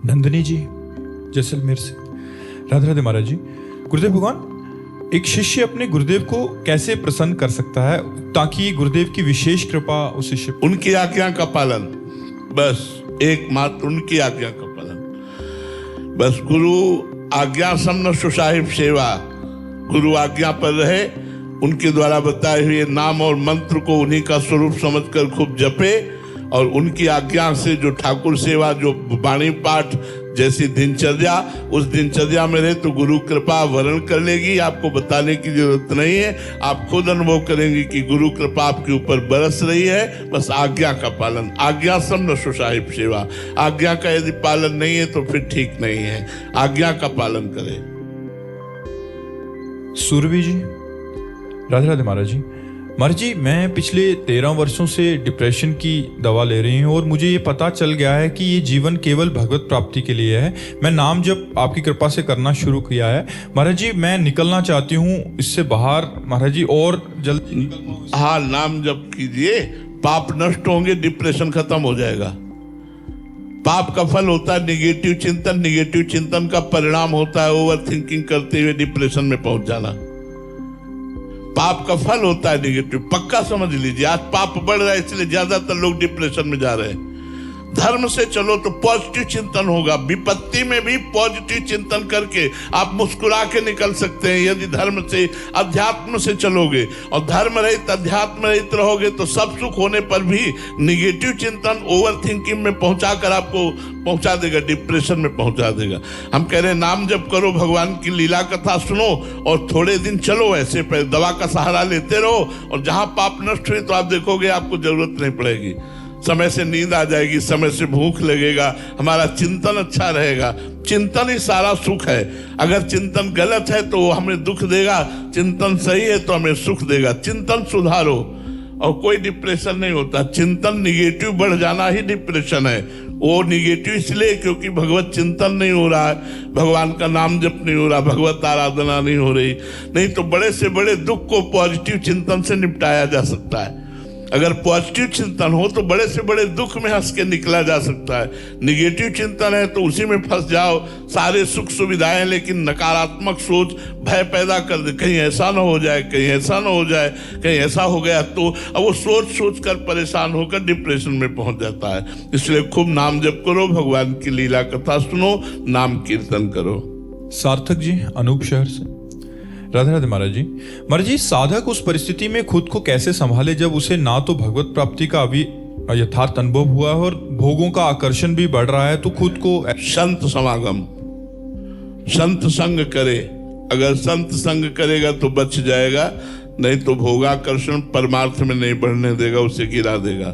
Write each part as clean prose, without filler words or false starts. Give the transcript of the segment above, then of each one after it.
नंदिनी जी जैसलमेर से। राधे राधे महाराज जी। गुरुदेव भगवान, एक शिष्य अपने गुरुदेव को कैसे प्रसन्न कर सकता है ताकि गुरुदेव की विशेष कृपा उस शिष्य पर? उनकी आज्ञा का पालन, बस एकमात्र उनकी आज्ञा का पालन। बस गुरु आज्ञा समन सुसाहिब सेवा, गुरु आज्ञा पर रहे, उनके द्वारा बताए हुए नाम और मंत्र को उन्हीं का स्वरूप समझकर खूब जपे, और उनकी आज्ञा से जो ठाकुर सेवा, जो वाणी पाठ जैसी दिनचर्या, उस दिनचर्या में रहे तो गुरु कृपा वर्ण कर लेगी। आपको बताने की जरूरत नहीं है, आप खुद अनुभव करेंगे कि गुरु कृपा आपके ऊपर बरस रही है। बस आज्ञा का पालन, आज्ञा समन सुसाहिब सेवा। आज्ञा का यदि पालन नहीं है तो फिर ठीक नहीं है, आज्ञा का पालन करें। सुरभि जी, राधे राधे महाराज जी। महाराज जी, मैं पिछले 13 वर्षों से डिप्रेशन की दवा ले रही हूँ और मुझे ये पता चल गया है कि ये जीवन केवल भगवत प्राप्ति के लिए है। मैं नाम जप आपकी कृपा से करना शुरू किया है महाराज जी। मैं निकलना चाहती हूँ इससे बाहर महाराज जी, और जल्दी। हाँ, नाम जप कीजिए, पाप नष्ट होंगे, डिप्रेशन खत्म हो जाएगा। पाप का फल होता है निगेटिव चिंतन, निगेटिव चिंतन का परिणाम होता है ओवर थिंकिंग करते हुए डिप्रेशन में पहुंच जाना। पाप का फल होता है निगेटिव, पक्का समझ लीजिए। आज पाप बढ़ रहा है इसलिए ज्यादातर लोग डिप्रेशन में जा रहे हैं। धर्म से चलो तो पॉजिटिव चिंतन होगा, विपत्ति में भी पॉजिटिव चिंतन करके आप मुस्कुरा के निकल सकते हैं। यदि धर्म से, अध्यात्म से चलोगे और धर्म रहित, अध्यात्म रहित रहोगे तो सब सुख होने पर भी निगेटिव चिंतन ओवर थिंकिंग में पहुंचाकर आपको पहुंचा देगा, डिप्रेशन में पहुंचा देगा। हम कह रहे हैं नाम जप करो, भगवान की लीला कथा सुनो और थोड़े दिन चलो ऐसे, पर दवा का सहारा लेते रहो, और जहां पाप नष्ट हुए तो आप देखोगे आपको जरूरत नहीं पड़ेगी। समय से नींद आ जाएगी, समय से भूख लगेगा, हमारा चिंतन अच्छा रहेगा। चिंतन ही सारा सुख है। अगर चिंतन गलत है तो वो हमें दुख देगा, चिंतन सही है तो हमें सुख देगा। चिंतन सुधारो और कोई डिप्रेशन नहीं होता। चिंतन निगेटिव बढ़ जाना ही डिप्रेशन है। वो निगेटिव इसलिए क्योंकि भगवत चिंतन नहीं हो रहा है, भगवान का नाम जप नहीं हो रहा, भगवत आराधना नहीं हो रही। नहीं तो बड़े से बड़े दुख को पॉजिटिव चिंतन से निपटाया जा सकता है। अगर पॉजिटिव चिंतन हो तो बड़े से बड़े दुख में हंस के निकला जा सकता है। निगेटिव चिंतन है तो उसी में फंस जाओ, सारे सुख सुविधाएं, लेकिन नकारात्मक सोच भय पैदा कर दे, कहीं ऐसा ना हो जाए, कहीं ऐसा ना हो जाए, कहीं ऐसा हो गया तो। अब वो सोच सोच कर परेशान होकर डिप्रेशन में पहुंच जाता है। इसलिए खूब नाम जप करो, भगवान की लीला कथा सुनो, नाम कीर्तन करो। सार्थक जी, अनूप शहर से। राधे राधे महाराज जी। महाराज जी, साधक उस परिस्थिति में खुद को कैसे संभाले जब उसे ना तो भगवत प्राप्ति का अभी यथार्थ अनुभव हुआ है और भोगों का आकर्षण भी बढ़ रहा है, तो खुद को संत समागम, संत संग करे। अगर संत संग करेगा तो बच जाएगा, नहीं तो भोगाकर्षण परमार्थ में नहीं बढ़ने देगा, उसे गिरा देगा।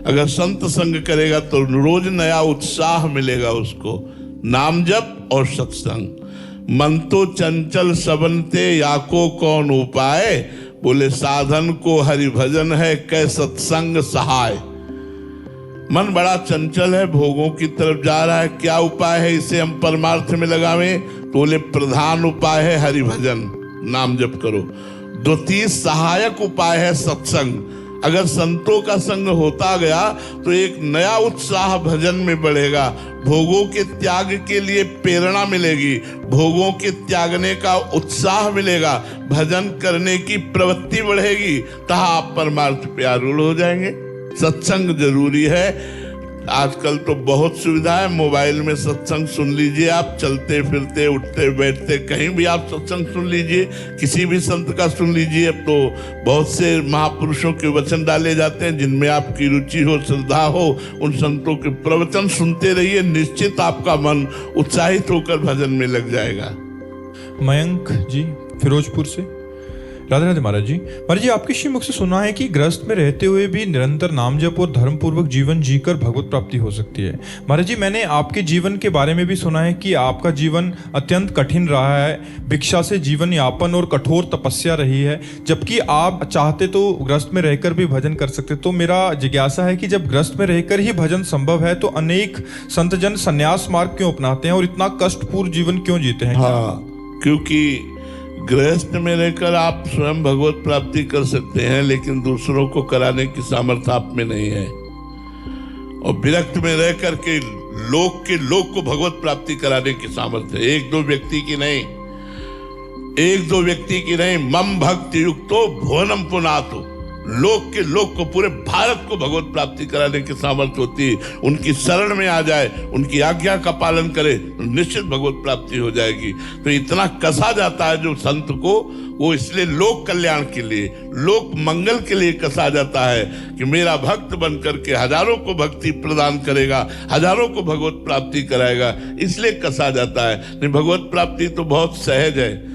अगर संत संग करेगा तो रोज नया उत्साह मिलेगा उसको। नाम जप और सत्संग। मन तो चंचल सबनते, याको कौन उपाय। बोले साधन को हरि भजन है, कै सत्संग सहाय। मन बड़ा चंचल है, भोगों की तरफ जा रहा है, क्या उपाय है इसे हम परमार्थ में लगावें? तो बोले प्रधान उपाय है हरि भजन, नाम जप करो। द्वितीय सहायक उपाय है सत्संग। अगर संतों का संग होता गया तो एक नया उत्साह भजन में बढ़ेगा, भोगों के त्याग के लिए प्रेरणा मिलेगी, भोगों के त्यागने का उत्साह मिलेगा, भजन करने की प्रवृत्ति बढ़ेगी, तहाँ आप परमार्थ पे आरूढ़ हो जाएंगे। सत्संग जरूरी है। आजकल तो बहुत सुविधा है, मोबाइल में सत्संग सुन लीजिए, आप चलते फिरते उठते बैठते कहीं भी आप सत्संग सुन लीजिए, किसी भी संत का सुन लीजिए। अब तो बहुत से महापुरुषों के वचन डाले जाते हैं, जिनमें आपकी रुचि हो, श्रद्धा हो, उन संतों के प्रवचन सुनते रहिए, निश्चित आपका मन उत्साहित होकर भजन में लग जाएगा। मयंक जी, फिरोजपुर से। राधे राधे महाराज जी। महाराज जी, आपके श्रीमुख से सुना है कि गृहस्थ में रहते हुए भी निरंतर नाम जप और धर्म पूर्वक जीवन जीकर भगवत प्राप्ति हो सकती है। महाराज जी, मैंने आपके जीवन के बारे में भी सुना है कि आपका जीवन अत्यंत कठिन रहा है, भिक्षा से जीवन यापन और कठोर तपस्या रही है, जबकि आप चाहते तो गृहस्थ में रहकर भी भजन कर सकते। तो मेरा जिज्ञासा है कि जब गृहस्थ में रहकर ही भजन संभव है तो अनेक संतजन संन्यास मार्ग क्यों अपनाते हैं और इतना कष्टपूर्ण जीवन क्यों जीते हैं? हाँ, क्योंकि गृहस्थ में रहकर आप स्वयं भगवत प्राप्ति कर सकते हैं, लेकिन दूसरों को कराने की सामर्थ्य आप में नहीं है। और विरक्त में रह करके लोक के लोक को भगवत प्राप्ति कराने की सामर्थ्य है। एक दो व्यक्ति की नहीं, एक दो व्यक्ति की नहीं, मम भक्ति युक्तो भुवनम पुनातो, लोक के लोक को, पूरे भारत को भगवत प्राप्ति कराने की सामर्थ्य होती है। उनकी शरण में आ जाए, उनकी आज्ञा का पालन करे तो निश्चित भगवत प्राप्ति हो जाएगी। तो इतना कसा जाता है जो संत को, वो इसलिए लोक कल्याण के लिए, लोक मंगल के लिए कसा जाता है कि मेरा भक्त बन करके हजारों को भक्ति प्रदान करेगा, हजारों को भगवत प्राप्ति कराएगा, इसलिए कसा जाता है। नहीं, भगवत प्राप्ति तो बहुत सहज है।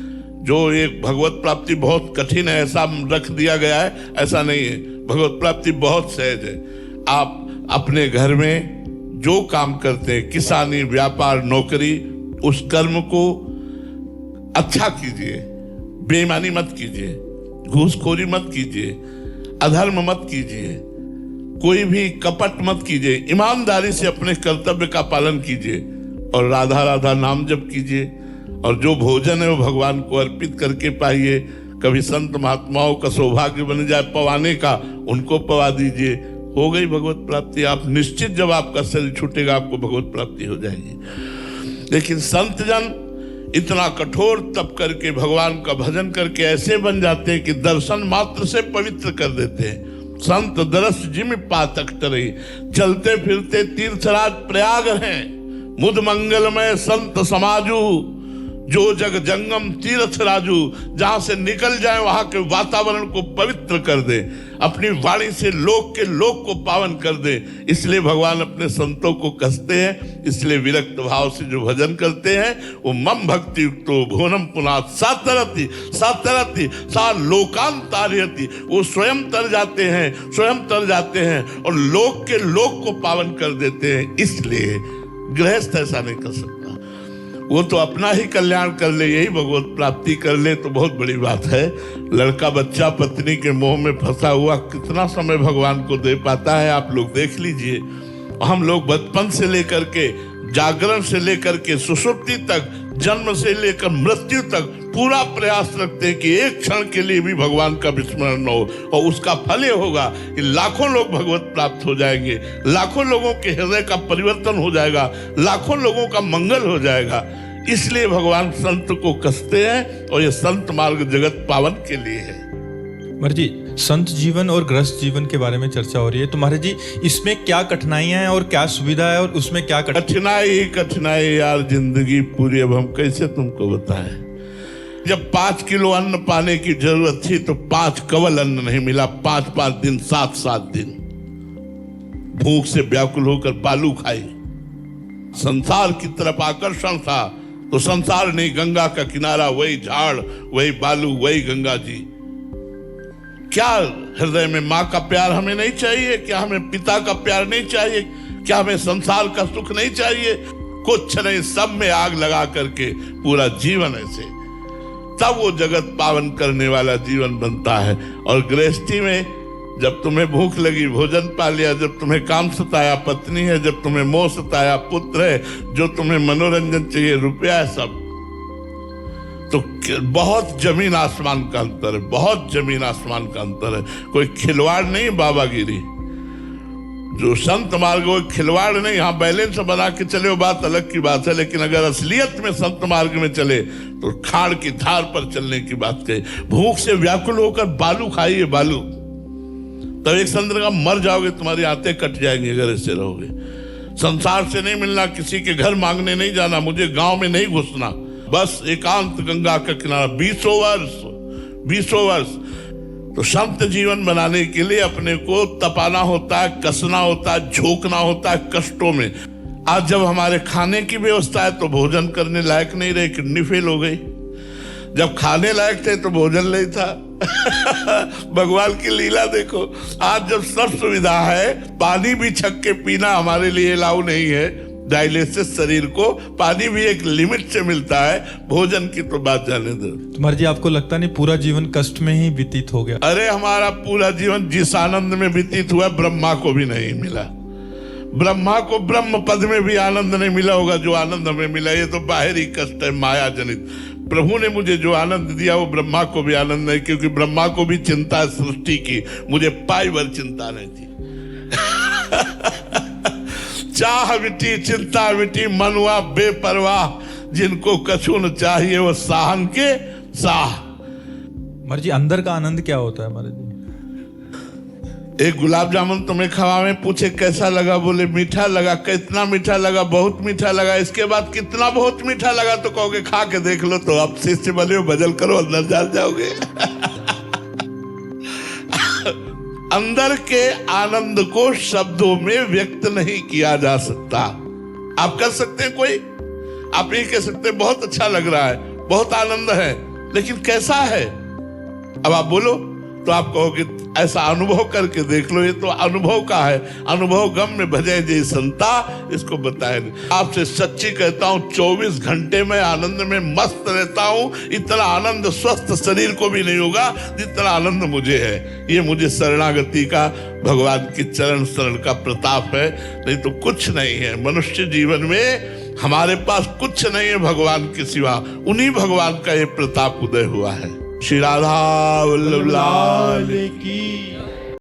जो एक भगवत प्राप्ति बहुत कठिन है ऐसा रख दिया गया है, ऐसा नहीं है। भगवत प्राप्ति बहुत सहज है। आप अपने घर में जो काम करते हैं, किसानी, व्यापार, नौकरी, उस कर्म को अच्छा कीजिए, बेईमानी मत कीजिए, घूसखोरी मत कीजिए, अधर्म मत कीजिए, कोई भी कपट मत कीजिए, ईमानदारी से अपने कर्तव्य का पालन कीजिए और राधा राधा नाम जप कीजिए। और जो भोजन है वो भगवान को अर्पित करके पाइए। कभी संत महात्माओं का सौभाग्य बन जाए पवाने का, उनको पवा दीजिए, हो गई भगवत प्राप्ति। आप निश्चित, जब आपका शरीर छूटेगा आपको भगवत प्राप्ति हो जाएगी। लेकिन संत जन इतना कठोर तप करके, भगवान का भजन करके ऐसे बन जाते हैं कि दर्शन मात्र से पवित्र कर देते हैं। संत दरस जिम पातक तरई, चलते फिरते तीर्थराज प्रयाग हैं। मुद मंगलमय संत समाजू, जो जग जंगम तीर्थ राजू, जहां से निकल जाए वहां के वातावरण को पवित्र कर दे, अपनी वाणी से लोक के लोक को पावन कर दे। इसलिए भगवान अपने संतों को कसते हैं। इसलिए विरक्त भाव से जो भजन करते हैं वो मम भक्ति युक्तो भुवनम पुनात सातरति सातरति सा लोकांतारयति, वो स्वयं तर जाते हैं, स्वयं तर जाते हैं और लोक के लोक को पावन कर देते हैं। इसलिए गृहस्थ ऐसा नहीं कर सकता। वो तो अपना ही कल्याण कर ले, यही भगवत प्राप्ति कर ले तो बहुत बड़ी बात है। लड़का बच्चा पत्नी के मोह में फंसा हुआ कितना समय भगवान को दे पाता है, आप लोग देख लीजिए। हम लोग बचपन से लेकर के, जागरण से लेकर के सुषुप्ति तक, जन्म से लेकर मृत्यु तक पूरा प्रयास रखते हैं कि एक क्षण के लिए भी भगवान का विस्मरण न हो। और उसका फल ये होगा कि लाखों लोग भगवत प्राप्त हो जाएंगे, लाखों लोगों के हृदय का परिवर्तन हो जाएगा, लाखों लोगों का मंगल हो जाएगा। इसलिए भगवान संत को कसते हैं और ये संत मार्ग जगत पावन के लिए है। महाराज जी, संत जीवन और गृहस्थ जीवन के बारे में चर्चा हो रही है, तो महाराज जी इसमें क्या कठिनाइयां हैं और क्या सुविधा है और उसमें क्या कठिनाई यार जिंदगी पूरी। अब हम कैसे तुमको बताएं। जब 5 किलो अन्न पाने की जरूरत थी तो 5 कवल अन्न नहीं मिला, 5-5 दिन, 7-7 दिन भूख से व्याकुल होकर बालू खाई। संसार की तरफ आकर्षण था तो संसार नहीं, गंगा का किनारा, वही झाड़, वही बालू, वही गंगा जी। क्या हृदय में माँ का प्यार हमें नहीं चाहिए? क्या हमें पिता का प्यार नहीं चाहिए? क्या हमें संसार का सुख नहीं चाहिए? कुछ नहीं, सब में आग लगा करके पूरा जीवन ऐसे, तब वो जगत पावन करने वाला जीवन बनता है। और गृहस्थी में जब तुम्हें भूख लगी भोजन पा लिया, जब तुम्हें काम सताया पत्नी है, जब तुम्हें मोह सताया पुत्र है, जो तुम्हें मनोरंजन चाहिए रुपया है, सब, तो बहुत जमीन आसमान का अंतर है, बहुत जमीन आसमान का अंतर है। कोई खिलवाड़ नहीं, बाबागिरी। जो संत मार्ग वो खिलवाड़ नहीं। हाँ, बैलेंस बना के चले वो बात अलग की बात है, लेकिन अगर असलियत में संत मार्ग में चले तो खाड़ की धार पर चलने की बात कही। भूख से व्याकुल होकर बालू खाइए, बालू, तब एक संत का मर जाओगे, तुम्हारी आंतें कट जाएंगी अगर ऐसे रहोगे। संसार से नहीं मिलना, किसी के घर मांगने नहीं जाना, मुझे गांव में नहीं घुसना, बस एकांत गंगा का किनारा 20 वर्ष। तो संत जीवन बनाने के लिए अपने को तपाना होता है, कसना होता है, झोंकना होता है कष्टों में। आज जब हमारे खाने की व्यवस्था है तो भोजन करने लायक नहीं रहे, किडनी फेल हो गई। जब खाने लायक थे तो भोजन नहीं था। भगवान की लीला देखो। आज जब सब सुविधा है, पानी भी छक के पीना हमारे लिए अलाउ नहीं है, डायलिसिस शरीर को पानी भी एक लिमिट से मिलता है, भोजन की तो बात जाने दो। तुम्हारे जी आपको लगता नहीं पूरा जीवन कष्ट में ही व्यतीत हो गया? अरे हमारा पूरा जीवन जिस आनंद में व्यतीत हुआ ब्रह्मा को भी नहीं मिला। ब्रह्मा को ब्रह्म पद में भी आनंद नहीं मिला होगा जो आनंद हमें मिला। ये तो बाहरी कष्ट है, माया जनित। प्रभु ने मुझे जो आनंद दिया वो ब्रह्मा को भी आनंद नहीं, क्योंकि ब्रह्मा को भी चिंता है सृष्टि की, मुझे पाई भर चिंता नहीं थी। चाह मिटी चिंता मिटी, मन हुआ बेपरवाह, जिनको कछु न चाहिए वो साहन के साह। महाराज जी अंदर का आनंद क्या होता है महाराज जी? एक गुलाब जामुन तुम्हें खवावे, पूछे कैसा लगा, बोले मीठा लगा। कितना मीठा लगा? बहुत मीठा लगा। इसके बाद कितना बहुत मीठा लगा? तो कहोगे खा के देख लो, तो अब शिष्य बने हो, भजन करो, अंदर जा जाओगे। अंदर के आनंद को शब्दों में व्यक्त नहीं किया जा सकता। आप कर सकते हैं कोई, आप ये कह सकते हैं बहुत अच्छा लग रहा है, बहुत आनंद है, लेकिन कैसा है? अब आप बोलो तो आप कहोगे ऐसा अनुभव करके देख लो, ये तो अनुभव का है। अनुभव गम में भजे जे संता, इसको बताए नहीं। आपसे सच्ची कहता हूं 24 घंटे में आनंद में मस्त रहता हूं। इतना आनंद स्वस्थ शरीर को भी नहीं होगा जितना आनंद मुझे है। ये मुझे शरणागति का, भगवान की चरण शरण का प्रताप है, नहीं तो कुछ नहीं है। मनुष्य जीवन में हमारे पास कुछ नहीं है भगवान के सिवा। उन्हीं भगवान का ये प्रताप उदय हुआ है। श्री राधा वल्लभ लाल की।